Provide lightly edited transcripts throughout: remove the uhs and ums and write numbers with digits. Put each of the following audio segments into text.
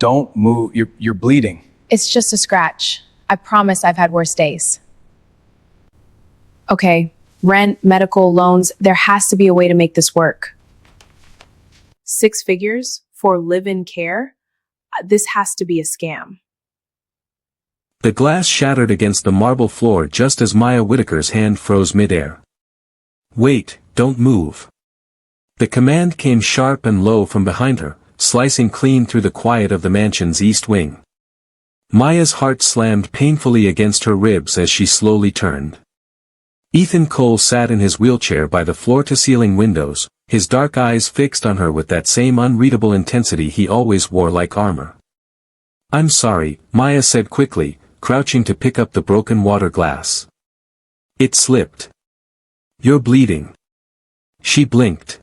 Don't move. You're bleeding. It's just a scratch. I promise I've had worse days. Okay, rent, medical, loans, there has to be a way to make this work. 6 figures for live-in care? This has to be a scam. The glass shattered against the marble floor just as Maya Whitaker's hand froze midair. Wait, don't move. The command came sharp and low from behind her, slicing clean through the quiet of the mansion's east wing. Maya's heart slammed painfully against her ribs as she slowly turned. Ethan Cole sat in his wheelchair by the floor-to-ceiling windows, his dark eyes fixed on her with that same unreadable intensity he always wore like armor. "I'm sorry," Maya said quickly, crouching to pick up the broken water glass. It slipped. "You're bleeding." She blinked.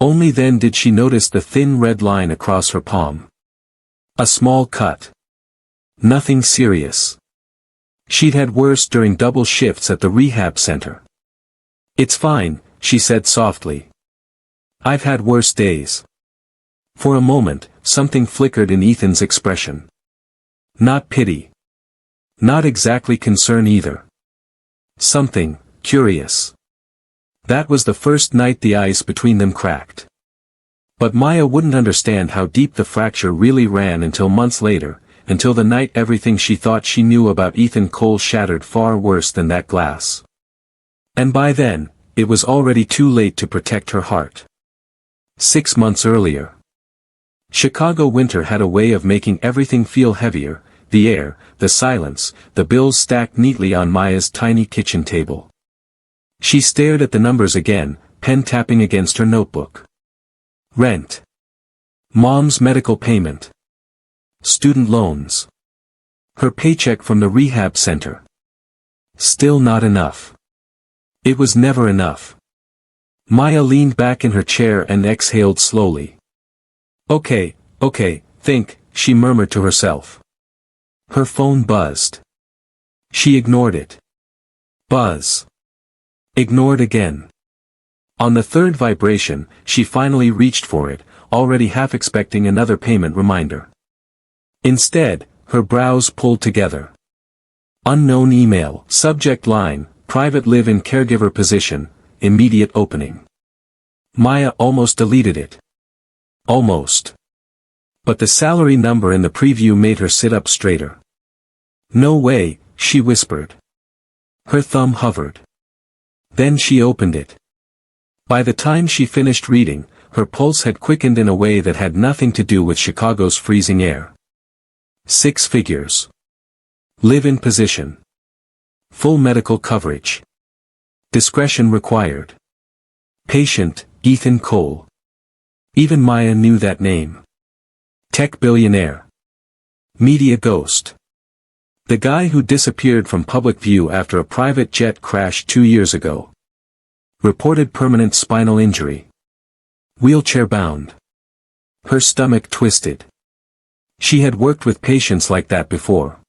Only then did she notice the thin red line across her palm. A small cut. Nothing serious. She'd had worse during double shifts at the rehab center. "It's fine," she said softly. "I've had worse days." For a moment, something flickered in Ethan's expression. Not pity. Not exactly concern either. Something curious. That was the first night the ice between them cracked. But Maya wouldn't understand how deep the fracture really ran until months later, until the night everything she thought she knew about Ethan Cole shattered far worse than that glass. And by then, it was already too late to protect her heart. 6 months earlier. Chicago winter had a way of making everything feel heavier, the air, the silence, the bills stacked neatly on Maya's tiny kitchen table. She stared at the numbers again, pen tapping against her notebook. Rent. Mom's medical payment. Student loans. Her paycheck from the rehab center. Still not enough. It was never enough. Maya leaned back in her chair and exhaled slowly. Okay, think, she murmured to herself. Her phone buzzed. She ignored it. Buzz. Ignored again. On the third vibration, she finally reached for it, already half expecting another payment reminder. Instead, her brows pulled together. Unknown email, subject line, private live-in caregiver position, immediate opening. Maya almost deleted it. Almost. But the salary number in the preview made her sit up straighter. No way, she whispered. Her thumb hovered. Then she opened it. By the time she finished reading, her pulse had quickened in a way that had nothing to do with Chicago's freezing air. 6 figures. Live-in position. Full medical coverage. Discretion required. Patient, Ethan Cole. Even Maya knew that name. Tech billionaire. Media ghost. The guy who disappeared from public view after a private jet crash 2 years ago. Reported permanent spinal injury. Wheelchair bound. Her stomach twisted. She had worked with patients like that before.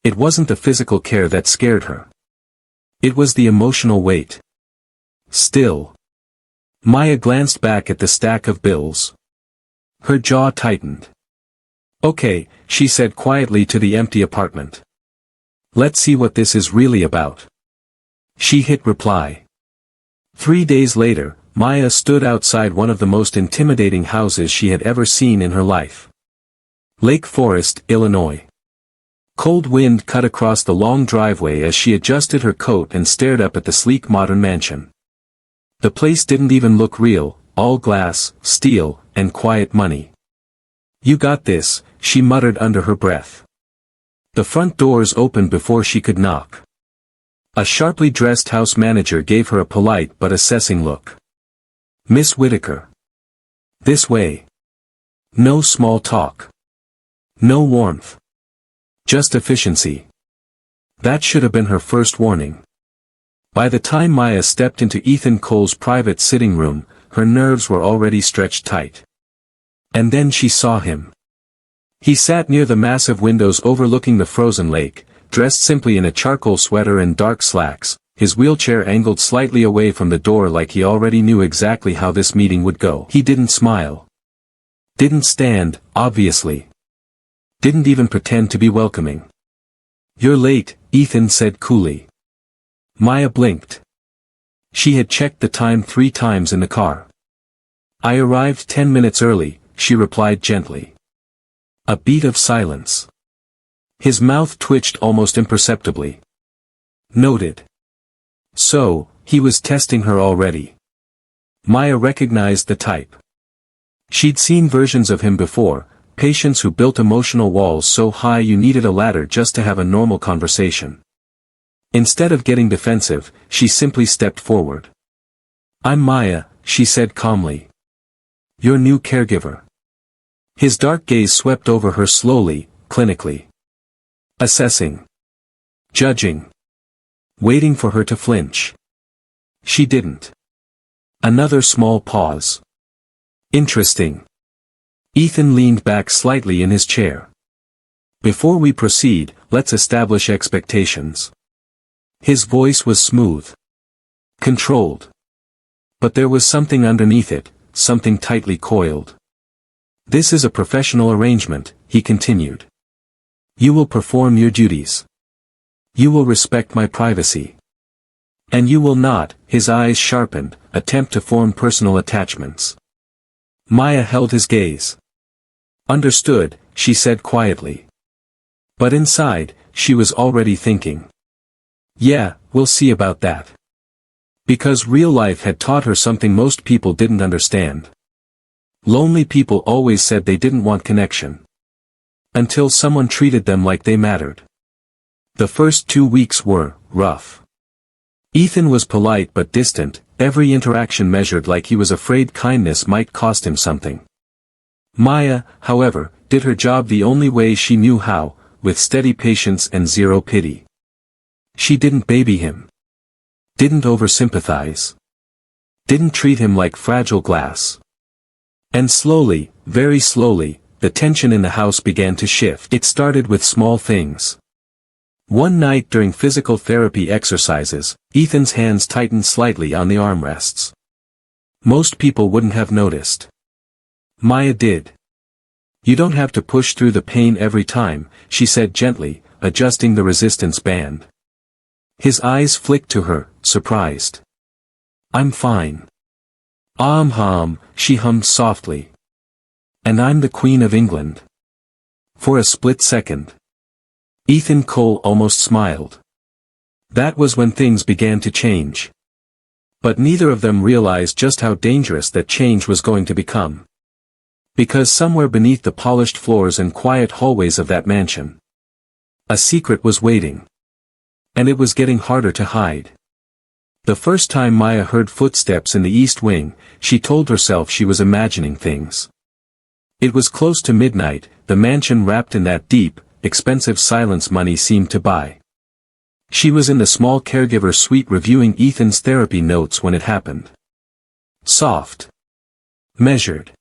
It wasn't the physical care that scared her. It was the emotional weight. Still. Maya glanced back at the stack of bills. Her jaw tightened. Okay, she said quietly to the empty apartment. Let's see what this is really about. She hit reply. 3 days later, Maya stood outside one of the most intimidating houses she had ever seen in her life. Lake Forest, Illinois. Cold wind cut across the long driveway as she adjusted her coat and stared up at the sleek modern mansion. The place didn't even look real, all glass, steel, and quiet money. You got this, she muttered under her breath. The front doors opened before she could knock. A sharply dressed house manager gave her a polite but assessing look. Miss Whitaker. This way. No small talk. No warmth. Just efficiency. That should have been her first warning. By the time Maya stepped into Ethan Cole's private sitting room, her nerves were already stretched tight. And then she saw him. He sat near the massive windows overlooking the frozen lake, dressed simply in a charcoal sweater and dark slacks, his wheelchair angled slightly away from the door like he already knew exactly how this meeting would go. He didn't smile. Didn't stand, obviously. Didn't even pretend to be welcoming. "You're late," Ethan said coolly. Maya blinked. She had checked the time 3 times in the car. "I arrived 10 minutes early," she replied gently. A beat of silence. His mouth twitched almost imperceptibly. Noted. So, he was testing her already. Maya recognized the type. She'd seen versions of him before, patients who built emotional walls so high you needed a ladder just to have a normal conversation. Instead of getting defensive, she simply stepped forward. "I'm Maya," she said calmly. "Your new caregiver." His dark gaze swept over her slowly, clinically. Assessing. Judging. Waiting for her to flinch. She didn't. Another small pause. "Interesting." Ethan leaned back slightly in his chair. "Before we proceed, let's establish expectations." His voice was smooth. Controlled. But there was something underneath it, something tightly coiled. "This is a professional arrangement," he continued. "You will perform your duties. You will respect my privacy. And you will not," his eyes sharpened, "attempt to form personal attachments." Maya held his gaze. "Understood," she said quietly. But inside, she was already thinking. "Yeah, we'll see about that." Because real life had taught her something most people didn't understand. Lonely people always said they didn't want connection. Until someone treated them like they mattered. The first 2 weeks were rough. Ethan was polite but distant, every interaction measured like he was afraid kindness might cost him something. Maya, however, did her job the only way she knew how, with steady patience and zero pity. She didn't baby him. Didn't oversympathize. Didn't treat him like fragile glass. And slowly, very slowly, the tension in the house began to shift. It started with small things. One night during physical therapy exercises, Ethan's hands tightened slightly on the armrests. Most people wouldn't have noticed. Maya did. "You don't have to push through the pain every time," she said gently, adjusting the resistance band. His eyes flicked to her, surprised. "I'm fine." She hummed softly. "And I'm the Queen of England." For a split second. Ethan Cole almost smiled. That was when things began to change. But neither of them realized just how dangerous that change was going to become. Because somewhere beneath the polished floors and quiet hallways of that mansion, a secret was waiting. And it was getting harder to hide. The first time Maya heard footsteps in the East Wing, she told herself she was imagining things. It was close to midnight, the mansion wrapped in that deep, expensive silence money seemed to buy. She was in the small caregiver suite reviewing Ethan's therapy notes when it happened. Soft. Measured.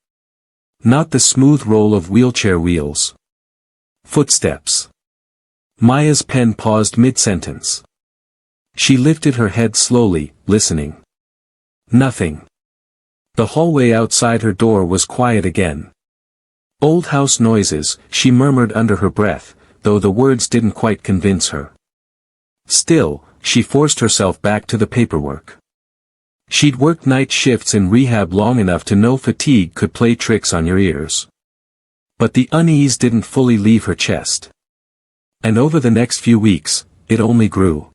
Not the smooth roll of wheelchair wheels. Footsteps. Maya's pen paused mid-sentence. She lifted her head slowly, listening. Nothing. The hallway outside her door was quiet again. "Old house noises," she murmured under her breath, though the words didn't quite convince her. Still, she forced herself back to the paperwork. She'd worked night shifts in rehab long enough to know fatigue could play tricks on your ears. But the unease didn't fully leave her chest. And over the next few weeks, it only grew.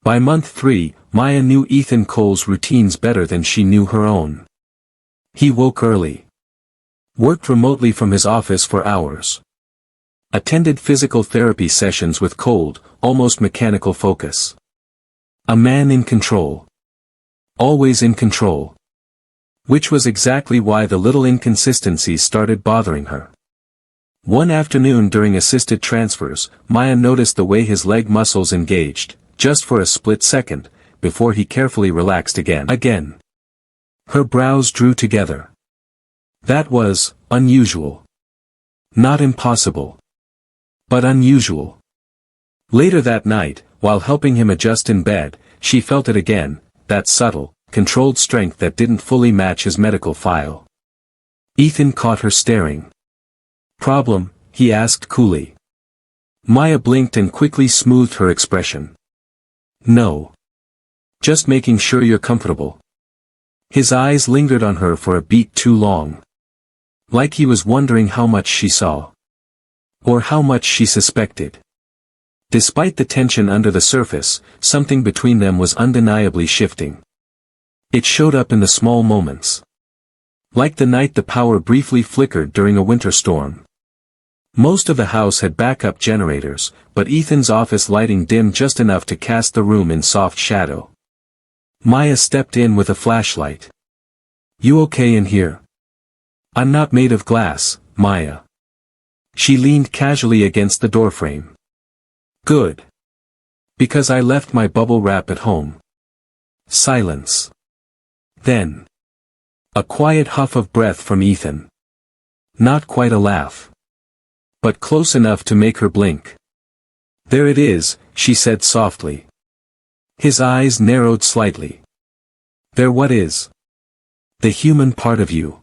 By month 3, Maya knew Ethan Cole's routines better than she knew her own. He woke early. Worked remotely from his office for hours. Attended physical therapy sessions with cold, almost mechanical focus. A man in control. Always in control. Which was exactly why the little inconsistencies started bothering her. One afternoon during assisted transfers, Maya noticed the way his leg muscles engaged, just for a split second, before he carefully relaxed again. Her brows drew together. That was unusual. Not impossible. But unusual. Later that night, while helping him adjust in bed, she felt it again, that subtle, controlled strength that didn't fully match his medical file. Ethan caught her staring. "Problem?" he asked coolly. Maya blinked and quickly smoothed her expression. No. Just making sure you're comfortable. His eyes lingered on her for a beat too long. Like he was wondering how much she saw. Or how much she suspected. Despite the tension under the surface, something between them was undeniably shifting. It showed up in the small moments. Like the night the power briefly flickered during a winter storm. Most of the house had backup generators, but Ethan's office lighting dimmed just enough to cast the room in soft shadow. Maya stepped in with a flashlight. You okay in here? I'm not made of glass, Maya. She leaned casually against the doorframe. Good. Because I left my bubble wrap at home. Silence. Then. A quiet huff of breath from Ethan. Not quite a laugh. But close enough to make her blink. There it is, she said softly. His eyes narrowed slightly. There what is? The human part of you.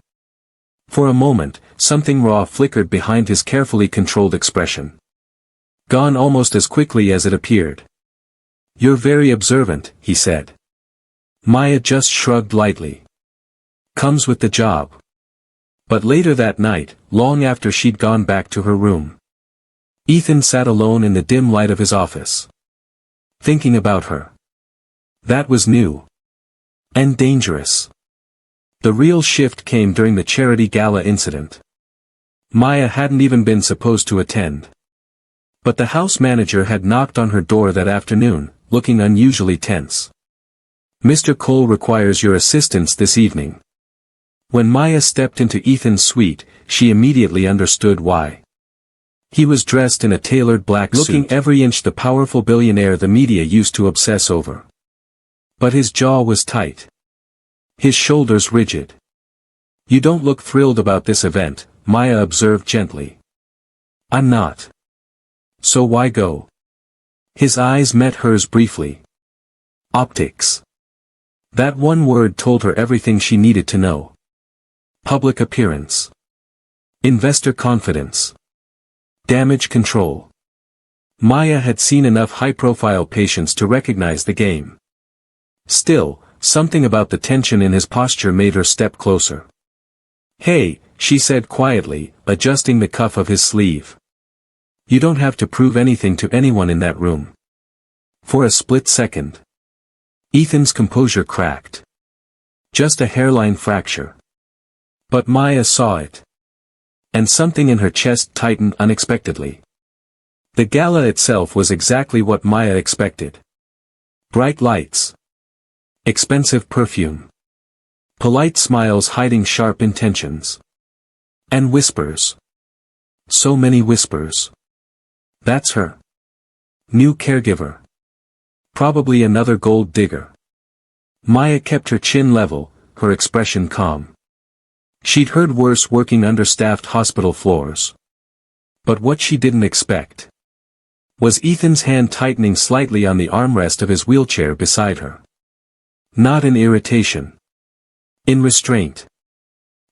For a moment, something raw flickered behind his carefully controlled expression. Gone almost as quickly as it appeared. You're very observant, he said. Maya just shrugged lightly. Comes with the job. But later that night, long after she'd gone back to her room, Ethan sat alone in the dim light of his office. Thinking about her. That was new. And dangerous. The real shift came during the charity gala incident. Maya hadn't even been supposed to attend. But the house manager had knocked on her door that afternoon, looking unusually tense. Mr. Cole requires your assistance this evening. When Maya stepped into Ethan's suite, she immediately understood why. He was dressed in a tailored black suit, looking every inch the powerful billionaire the media used to obsess over. But his jaw was tight. His shoulders rigid. You don't look thrilled about this event, Maya observed gently. I'm not. So why go? His eyes met hers briefly. Optics. That one word told her everything she needed to know. Public appearance. Investor confidence. Damage control. Maya had seen enough high-profile patients to recognize the game. Still, something about the tension in his posture made her step closer. Hey, she said quietly, adjusting the cuff of his sleeve. You don't have to prove anything to anyone in that room. For a split second. Ethan's composure cracked. Just a hairline fracture. But Maya saw it. And something in her chest tightened unexpectedly. The gala itself was exactly what Maya expected. Bright lights. Expensive perfume. Polite smiles hiding sharp intentions. And whispers. So many whispers. That's her. New caregiver. Probably another gold digger. Maya kept her chin level, her expression calm. She'd heard worse working understaffed hospital floors. But what she didn't expect was Ethan's hand tightening slightly on the armrest of his wheelchair beside her. Not in irritation. In restraint.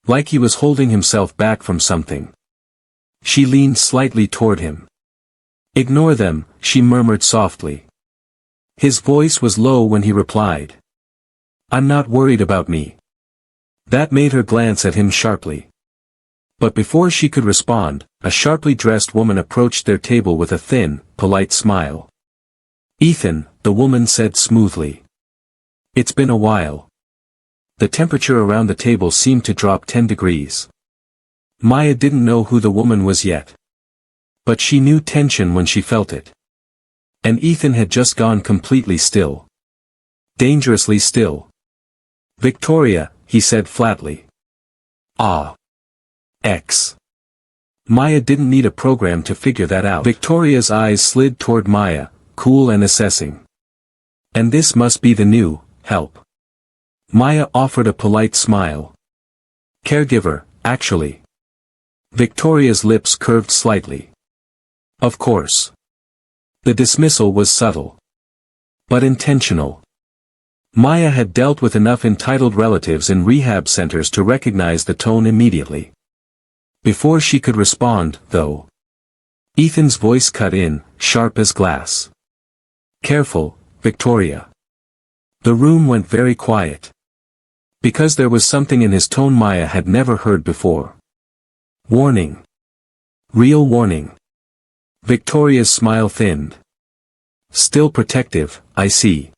Like he was holding himself back from something. She leaned slightly toward him. Ignore them, she murmured softly. His voice was low when he replied. I'm not worried about me. That made her glance at him sharply. But before she could respond, a sharply dressed woman approached their table with a thin, polite smile. Ethan, the woman said smoothly. It's been a while. The temperature around the table seemed to drop 10 degrees. Maya didn't know who the woman was yet. But she knew tension when she felt it. And Ethan had just gone completely still. Dangerously still. Victoria, he said flatly. Ah. X. Maya didn't need a program to figure that out. Victoria's eyes slid toward Maya, cool and assessing. And this must be the new, help. Maya offered a polite smile. Caregiver, actually. Victoria's lips curved slightly. Of course. The dismissal was subtle. But intentional. Maya had dealt with enough entitled relatives in rehab centers to recognize the tone immediately. Before she could respond, though, Ethan's voice cut in, sharp as glass. Careful, Victoria. The room went very quiet. Because there was something in his tone Maya had never heard before. Warning. Real warning. Victoria's smile thinned. Still protective, I see.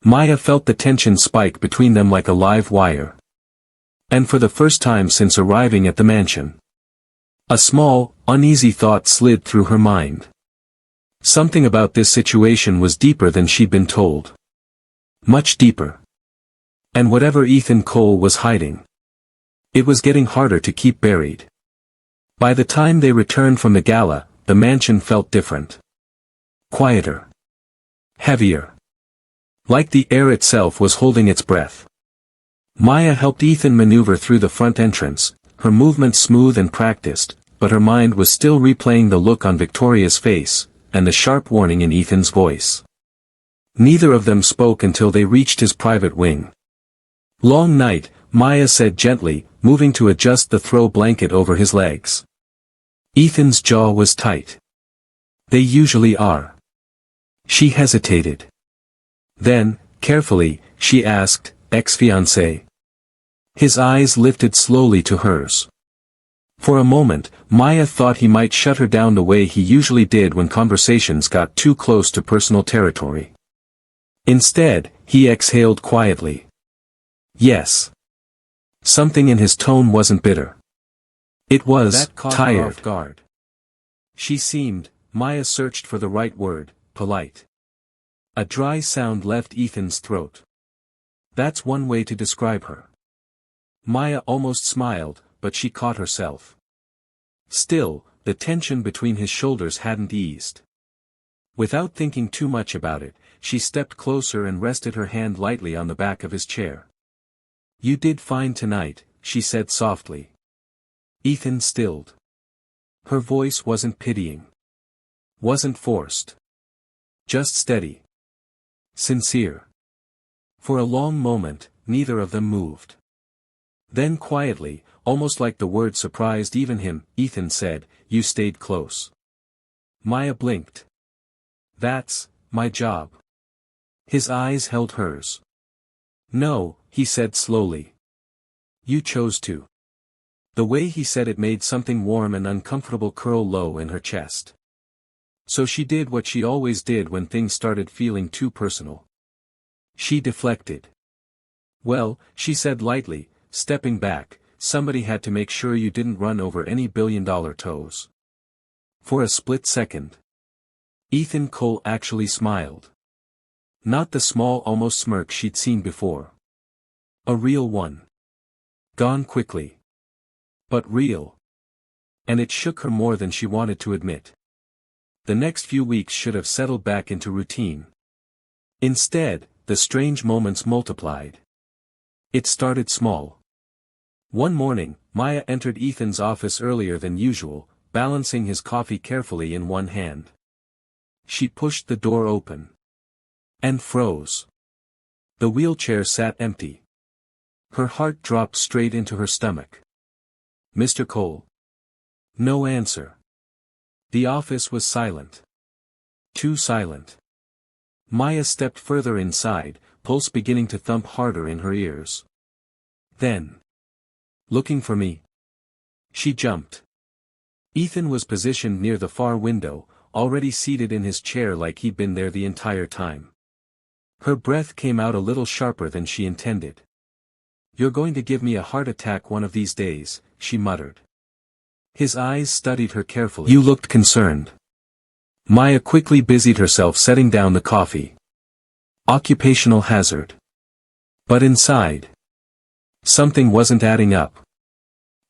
Maya felt the tension spike between them like a live wire. And for the first time since arriving at the mansion, a small, uneasy thought slid through her mind. Something about this situation was deeper than she'd been told. Much deeper. And whatever Ethan Cole was hiding, it was getting harder to keep buried. By the time they returned from the gala, the mansion felt different. Quieter. Heavier. Like the air itself was holding its breath. Maya helped Ethan maneuver through the front entrance, her movements smooth and practiced, but her mind was still replaying the look on Victoria's face, and the sharp warning in Ethan's voice. Neither of them spoke until they reached his private wing. Long night, Maya said gently, moving to adjust the throw blanket over his legs. Ethan's jaw was tight. They usually are. She hesitated. Then, carefully, she asked, ex-fiancé. His eyes lifted slowly to hers. For a moment, Maya thought he might shut her down the way he usually did when conversations got too close to personal territory. Instead, he exhaled quietly. Yes. Something in his tone wasn't bitter. It was That caught her tired. off guard. She seemed, Maya searched for the right word, polite. A dry sound left Ethan's throat. That's one way to describe her. Maya almost smiled, but she caught herself. Still, the tension between his shoulders hadn't eased. Without thinking too much about it, she stepped closer and rested her hand lightly on the back of his chair. You did fine tonight, she said softly. Ethan stilled. Her voice wasn't pitying. Wasn't forced. Just steady. Sincere. For a long moment, neither of them moved. Then quietly, almost like the word surprised even him, Ethan said, "You stayed close." Maya blinked. "That's my job." His eyes held hers. "No," he said slowly. "You chose to." The way he said it made something warm and uncomfortable curl low in her chest. So she did what she always did when things started feeling too personal. She deflected. "Well," she said lightly, stepping back, "somebody had to make sure you didn't run over any billion-dollar toes." For a split second, Ethan Cole actually smiled. Not the small almost smirk she'd seen before. A real one. Gone quickly. But real. And it shook her more than she wanted to admit. The next few weeks should have settled back into routine. Instead, the strange moments multiplied. It started small. One morning, Maya entered Ethan's office earlier than usual, balancing his coffee carefully in one hand. She pushed the door open. And froze. The wheelchair sat empty. Her heart dropped straight into her stomach. "Mr. Cole?" No answer. The office was silent. Too silent. Maya stepped further inside, pulse beginning to thump harder in her ears. Then. "Looking for me?" She jumped. Ethan was positioned near the far window, already seated in his chair like he'd been there the entire time. Her breath came out a little sharper than she intended. "You're going to give me a heart attack one of these days," she muttered. His eyes studied her carefully. "You looked concerned." Maya quickly busied herself setting down the coffee. Occupational hazard. But inside, something wasn't adding up.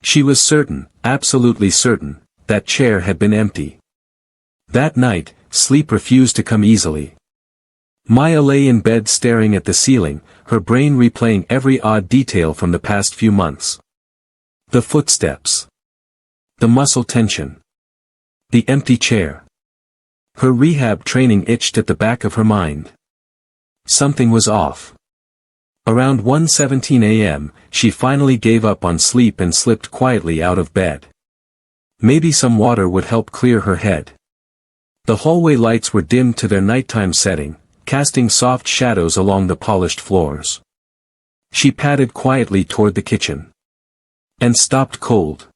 She was certain, absolutely certain, that chair had been empty. That night, sleep refused to come easily. Maya lay in bed staring at the ceiling, her brain replaying every odd detail from the past few months. The footsteps. The muscle tension. The empty chair. Her rehab training itched at the back of her mind. Something was off. Around 1:17 a.m., she finally gave up on sleep and slipped quietly out of bed. Maybe some water would help clear her head. The hallway lights were dimmed to their nighttime setting, casting soft shadows along the polished floors. She padded quietly toward the kitchen. And stopped cold.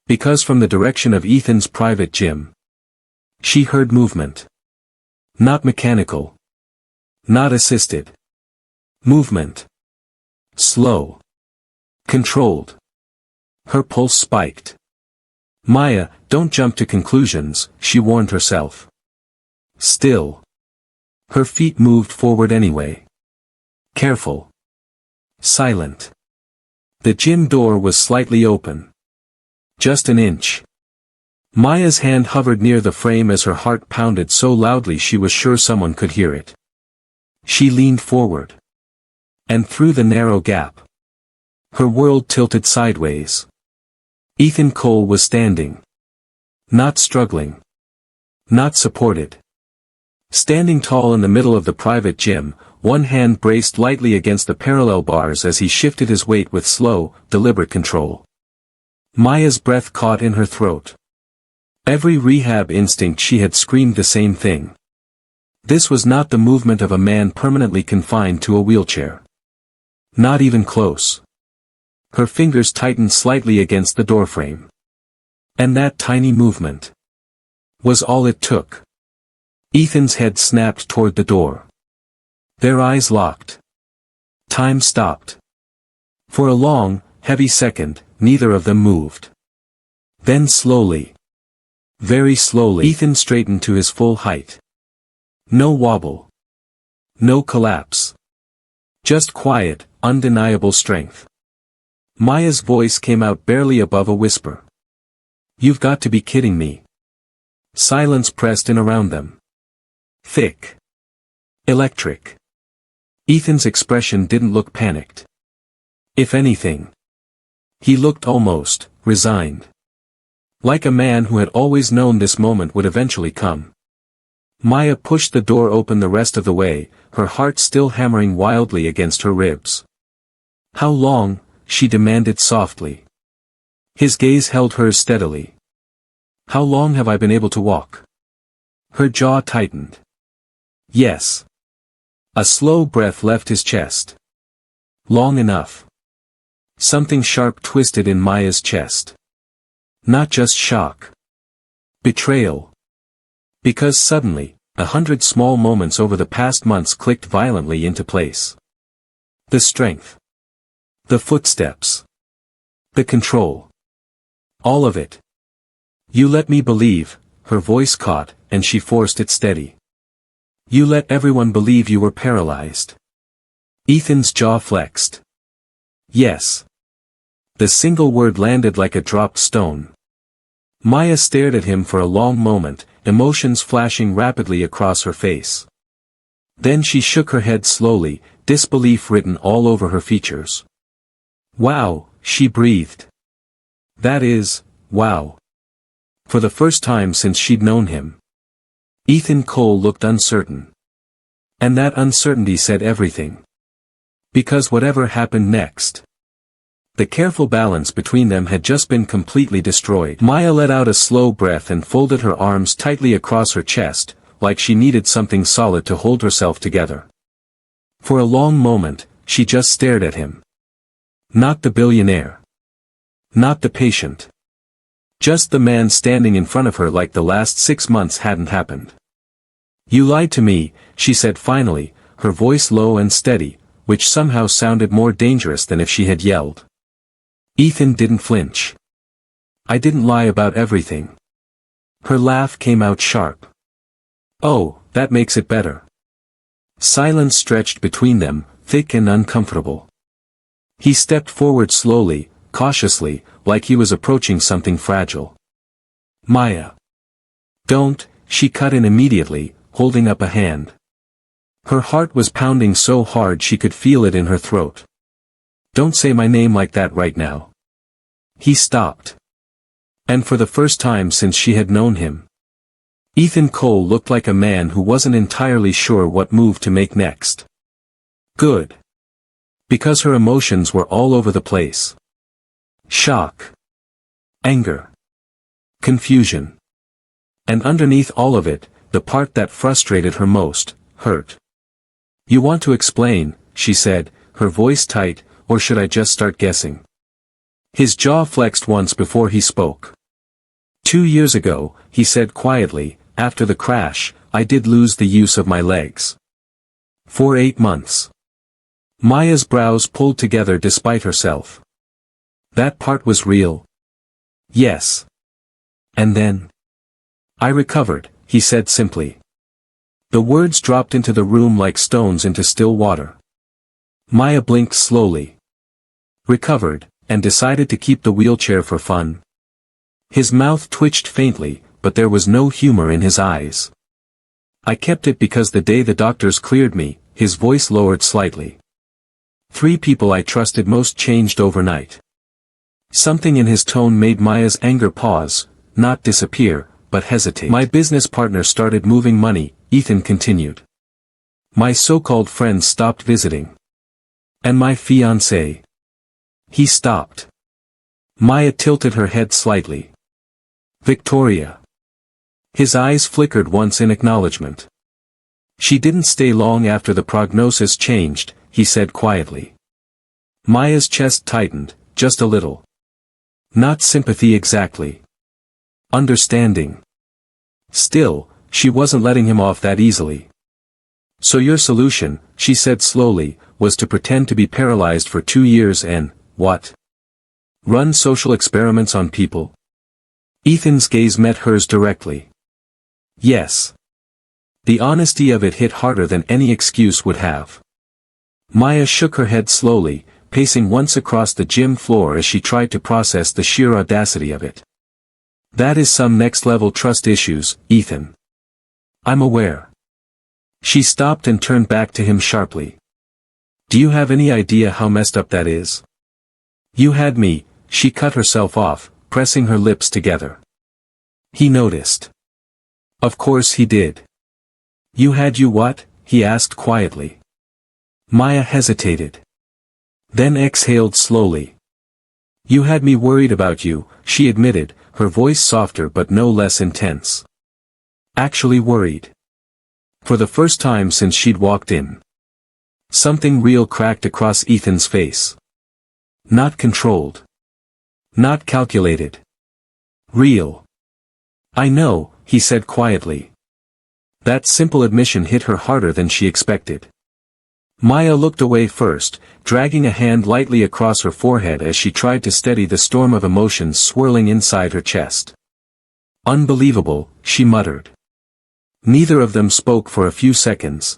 Because from the direction of Ethan's private gym, she heard movement. Not mechanical. Not assisted. Movement. Slow. Controlled. Her pulse spiked. Maya, don't jump to conclusions, she warned herself. Still. Her feet moved forward anyway. Careful. Silent. The gym door was slightly open. Just an inch. Maya's hand hovered near the frame as her heart pounded so loudly she was sure someone could hear it. She leaned forward. And through the narrow gap. Her world tilted sideways. Ethan Cole was standing. Not struggling. Not supported. Standing tall in the middle of the private gym, one hand braced lightly against the parallel bars as he shifted his weight with slow, deliberate control. Maya's breath caught in her throat. Every rehab instinct she had screamed the same thing. This was not the movement of a man permanently confined to a wheelchair. Not even close. Her fingers tightened slightly against the doorframe. And that tiny movement was all it took. Ethan's head snapped toward the door. Their eyes locked. Time stopped. For a long, heavy second, neither of them moved. Then slowly, very slowly, Ethan straightened to his full height. No wobble. No collapse. Just quiet, undeniable strength. Maya's voice came out barely above a whisper. You've got to be kidding me. Silence pressed in around them. Thick. Electric. Ethan's expression didn't look panicked. If anything, he looked almost resigned. Like a man who had always known this moment would eventually come. Maya pushed the door open the rest of the way, her heart still hammering wildly against her ribs. How long? She demanded softly. His gaze held hers steadily. How long have I been able to walk? Her jaw tightened. Yes. A slow breath left his chest. Long enough. Something sharp twisted in Maya's chest. Not just shock. Betrayal. Because suddenly, 100 small moments over the past months clicked violently into place. The strength. The footsteps. The control. All of it. You let me believe, her voice caught, and she forced it steady. You let everyone believe you were paralyzed. Ethan's jaw flexed. Yes. The single word landed like a dropped stone. Maya stared at him for a long moment, emotions flashing rapidly across her face. Then she shook her head slowly, disbelief written all over her features. Wow, she breathed. That is, wow. For the first time since she'd known him. Ethan Cole looked uncertain. And that uncertainty said everything. Because whatever happened next, the careful balance between them had just been completely destroyed. Maya let out a slow breath and folded her arms tightly across her chest, like she needed something solid to hold herself together. For a long moment, she just stared at him. Not the billionaire. Not the patient. Just the man standing in front of her like the last 6 months hadn't happened. You lied to me, she said finally, her voice low and steady, which somehow sounded more dangerous than if she had yelled. Ethan didn't flinch. I didn't lie about everything. Her laugh came out sharp. Oh, that makes it better. Silence stretched between them, thick and uncomfortable. He stepped forward slowly, cautiously, like he was approaching something fragile. Maya. Don't, she cut in immediately, holding up a hand. Her heart was pounding so hard she could feel it in her throat. Don't say my name like that right now. He stopped. And for the first time since she had known him, Ethan Cole looked like a man who wasn't entirely sure what move to make next. Good. Because her emotions were all over the place. Shock. Anger. Confusion. And underneath all of it, the part that frustrated her most, hurt. "You want to explain," she said, her voice tight, "or should I just start guessing?" His jaw flexed once before he spoke. "2 years ago," he said quietly, "after the crash, I did lose the use of my legs. For 8 months. Maya's brows pulled together despite herself. "That part was real?" "Yes." "And then?" "I recovered," he said simply. The words dropped into the room like stones into still water. Maya blinked slowly. "Recovered, and decided to keep the wheelchair for fun?" His mouth twitched faintly, but there was no humor in his eyes. "I kept it because the day the doctors cleared me," his voice lowered slightly. 3 people I trusted most changed overnight." Something in his tone made Maya's anger pause, not disappear, but hesitate. "My business partner started moving money," Ethan continued. "My so-called friends stopped visiting. And my fiancé." He stopped. Maya tilted her head slightly. "Victoria." His eyes flickered once in acknowledgement. "She didn't stay long after the prognosis changed," he said quietly. Maya's chest tightened, just a little. Not sympathy exactly. Understanding. Still, she wasn't letting him off that easily. "So your solution," she said slowly, "was to pretend to be paralyzed for 2 years and, what? Run social experiments on people?" Ethan's gaze met hers directly. "Yes." The honesty of it hit harder than any excuse would have. Maya shook her head slowly, pacing once across the gym floor as she tried to process the sheer audacity of it. "That is some next-level trust issues, Ethan. I'm aware." She stopped and turned back to him sharply. "Do you have any idea how messed up that is? You had me," she cut herself off, pressing her lips together. He noticed. "Of course he did." "You had you what?" he asked quietly. Maya hesitated. Then exhaled slowly. "You had me worried about you," she admitted, her voice softer but no less intense. Actually worried. For the first time since she'd walked in. Something real cracked across Ethan's face. Not controlled. Not calculated. Real. "I know," he said quietly. That simple admission hit her harder than she expected. Maya looked away first, dragging a hand lightly across her forehead as she tried to steady the storm of emotions swirling inside her chest. "Unbelievable," she muttered. Neither of them spoke for a few seconds.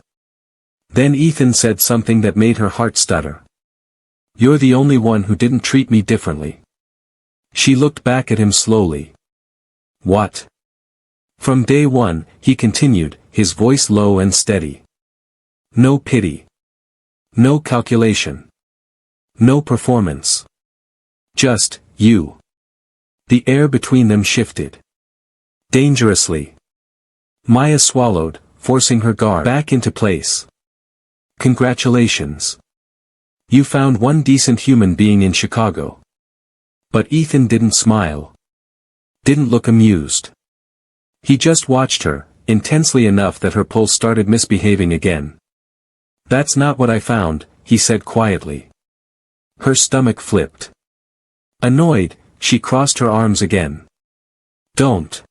Then Ethan said something that made her heart stutter. "You're the only one who didn't treat me differently." She looked back at him slowly. "What?" "From day one," he continued, his voice low and steady. "No pity. No calculation. No performance. Just, you." The air between them shifted. Dangerously. Maya swallowed, forcing her guard back into place. "Congratulations. You found one decent human being in Chicago." But Ethan didn't smile. Didn't look amused. He just watched her, intensely enough that her pulse started misbehaving again. "That's not what I found," he said quietly. Her stomach flipped. Annoyed, she crossed her arms again. Don't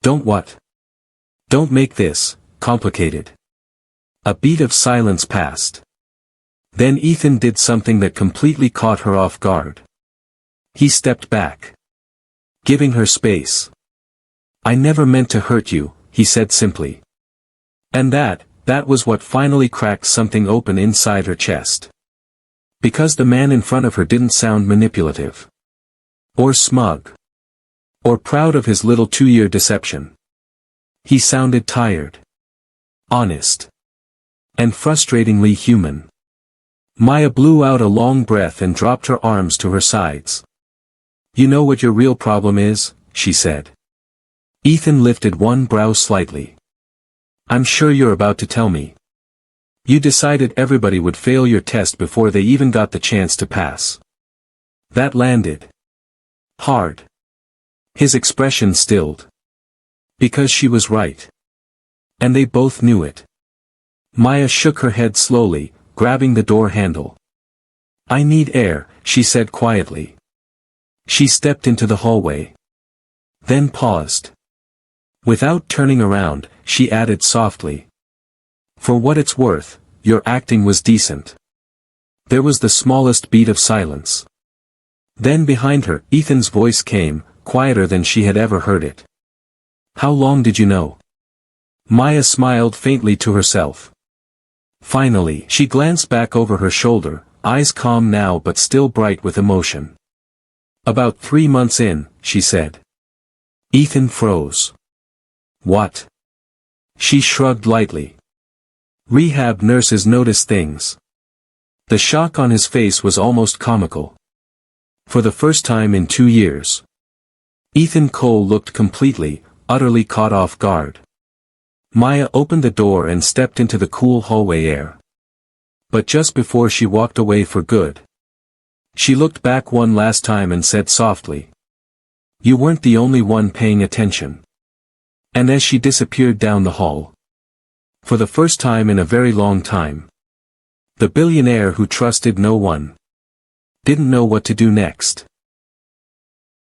what? Don't make this complicated." A beat of silence passed. Then Ethan did something that completely caught her off guard. He stepped back. Giving her space. "I never meant to hurt you," he said simply. And that was what finally cracked something open inside her chest. Because the man in front of her didn't sound manipulative. Or smug. Or proud of his little 2-year deception. He sounded tired. Honest. And frustratingly human. Maya blew out a long breath and dropped her arms to her sides. "You know what your real problem is?" she said. Ethan lifted one brow slightly. "I'm sure you're about to tell me. You decided everybody would fail your test before they even got the chance to pass." That landed hard. His expression stilled. Because she was right. And they both knew it. Maya shook her head slowly, grabbing the door handle. I need air, she said quietly. She stepped into the hallway. Then paused. Without turning around, she added softly. For what it's worth, your acting was decent. There was the smallest beat of silence. Then behind her, Ethan's voice came, quieter than she had ever heard it. How long did you know? Maya smiled faintly to herself. Finally, she glanced back over her shoulder, eyes calm now but still bright with emotion. About 3 months in, she said. Ethan froze. What? She shrugged lightly. Rehab nurses notice things. The shock on his face was almost comical. For the first time in 2 years. Ethan Cole looked completely, utterly caught off guard. Maya opened the door and stepped into the cool hallway air. But just before she walked away for good, she looked back one last time and said softly. You weren't the only one paying attention. And as she disappeared down the hall, for the first time in a very long time, the billionaire who trusted no one didn't know what to do next.